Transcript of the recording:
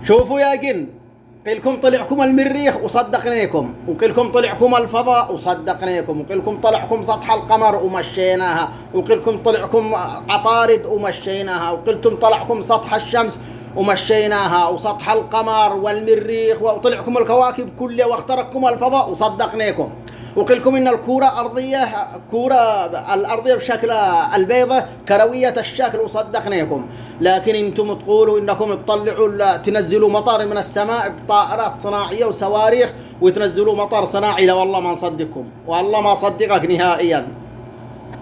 شوفوا يا جن، قلكم طلعكم المريخ وصدقناكم، وقلكم طلعكم الفضاء وصدقناكم، وقلكم طلعكم سطح القمر ومشيناها، وقلكم طلعكم عطارد ومشيناها، وقلتم طلعكم سطح الشمس ومشيناها، وسطح القمر والمريخ، وطلعكم الكواكب كلها، واخترقكم الفضاء وصدقناكم، وقلكم ان كرة الارضية بشكل البيضة كروية الشكل وصدقناكم. لكن انتم تقولوا انكم تطلعوا تنزلوا مطر من السماء بطائرات صناعية وصواريخ وتنزلوا مطر صناعي. لا والله ما نصدقكم، والله ما صدقك نهائيا.